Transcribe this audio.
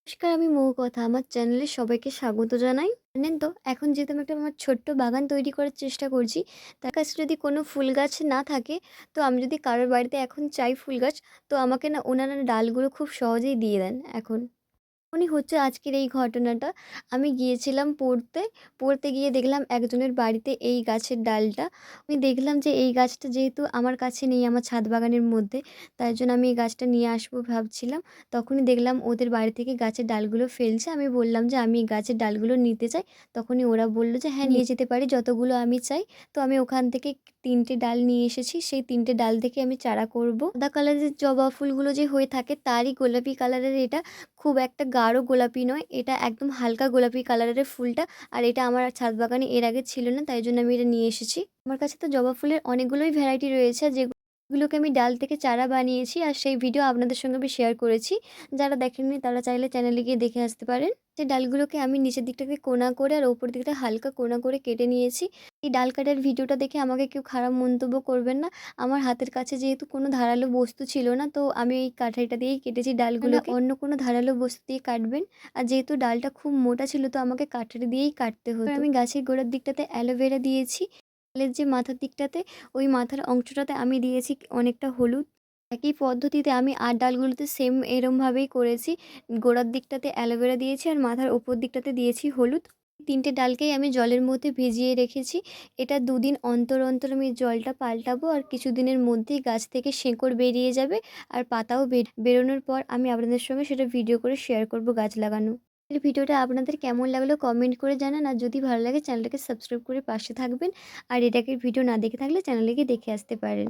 নমস্কার, আমি মৌকথা। আমার চ্যানেলে সবাইকে স্বাগত জানাই। জানেন তো এখন যেহেতু আমি একটা আমার ছোট্ট বাগান তৈরি করার চেষ্টা করছি, তার কাছে যদি কোনো ফুল গাছ না থাকে, তো আমি যদি কারোর বাড়িতে এখন চাই ফুল গাছ, তো আমাকে না ওনারা ডালগুলো খুব সহজেই দিয়ে দেন এখন। এমনই হচ্ছে আজকের এই ঘটনাটা। আমি গিয়েছিলাম পড়তে, পড়তে গিয়ে দেখলাম একজনের বাড়িতে এই গাছের ডালটা। আমি দেখলাম যে এই গাছটা যেহেতু আমার কাছে নেই আমার ছাদ বাগানের মধ্যে, তাই জন্য আমি এই গাছটা নিয়ে আসবো ভাবছিলাম। তখনই দেখলাম ওদের বাড়ি থেকে গাছের ডালগুলো ফেলছে। আমি বললাম যে, "আমি এই গাছের ডালগুলো নিতে চাই।" তখনই ওরা বলল যে, "হ্যাঁ, নিয়ে যেতে পারি যতগুলো আমি চাই।" তো আমি ওখান থেকে ৩ টে ডাল নিয়ে এসেছি। সেই ৩ টে ডাল থেকে আমি চারা করব। সাদা কালারের জবা ফুলগুলো যে হয়ে থাকে তারই গোলাপি কালারের এটা। খুব একটা গাঢ় গোলাপি নয়, এটা একদম হালকা গোলাপি কালারের ফুলটা। আর এটা আমার ছাদ বাগানে এর আগে ছিল না, তাই জন্য আমি এটা নিয়ে এসেছি। আমার কাছে তো জবা ফুলের অনেকগুলোই ভ্যারাইটি রয়েছে যেগুলোকে আমি ডাল থেকে চারা বানিয়েছি, আর সেই ভিডিও আপনাদের সঙ্গে আমি শেয়ার করেছি। যারা দেখেননি তারা চাইলে চ্যানেলে গিয়ে দেখে আসতে পারেন। যে ডালগুলোকে আমি নিচের দিকটাকে কোনা করে আর ওপর দিকটা হালকা কোনা করে কেটে নিয়েছি। এই ডাল কাটার ভিডিওটা দেখে আমাকে কেউ খারাপ মন্তব্য করবেন না। আমার হাতের কাছে যেহেতু কোনো ধারালো বস্তু ছিল না, তো আমি এই কাটারিটা দিয়েই কেটেছি ডালগুলোকে। অন্য কোনো ধারালো বস্তু দিয়ে কাটবেন। আর যেহেতু ডালটা খুব মোটা ছিল, তো আমাকে কাটারি দিয়েই কাটতে হতো। এবার আমি গাছের গোড়ার দিকটাতে অ্যালোভেরা দিয়েছি। ডালের যে মাথার দিকটাতে, ওই মাথার অংশটাতে আমি দিয়েছি অনেকটা হলুদ। একই পদ্ধতিতে আমি আর ডালগুলোতে সেম এরমভাবেই করেছি। গোড়ার দিকটাতে অ্যালোভেরা দিয়েছি আর মাথার ওপর দিকটাতে দিয়েছি হলুদ। ৩ টে ডালকেই আমি জলের মধ্যে ভিজিয়ে রেখেছি। এটা ২ দিন অন্তর, অন্তর আমি জলটা পাল্টাবো, আর কিছুদিনের মধ্যেই গাছ থেকে শেকড় বেরিয়ে যাবে আর পাতাও বেরোনোর পর আমি আপনাদের সঙ্গে সেটা ভিডিও করে শেয়ার করব গাছ লাগানো। এই ভিডিওটা আপনাদের কেমন লাগলো কমেন্ট করে জানান, আর যদি ভালো লাগে চ্যানেলটাকে সাবস্ক্রাইব করে পাশে থাকবেন। আর এটাকে ভিডিও না দেখে থাকলে চ্যানেলে গিয়ে দেখে আসতে পারেন।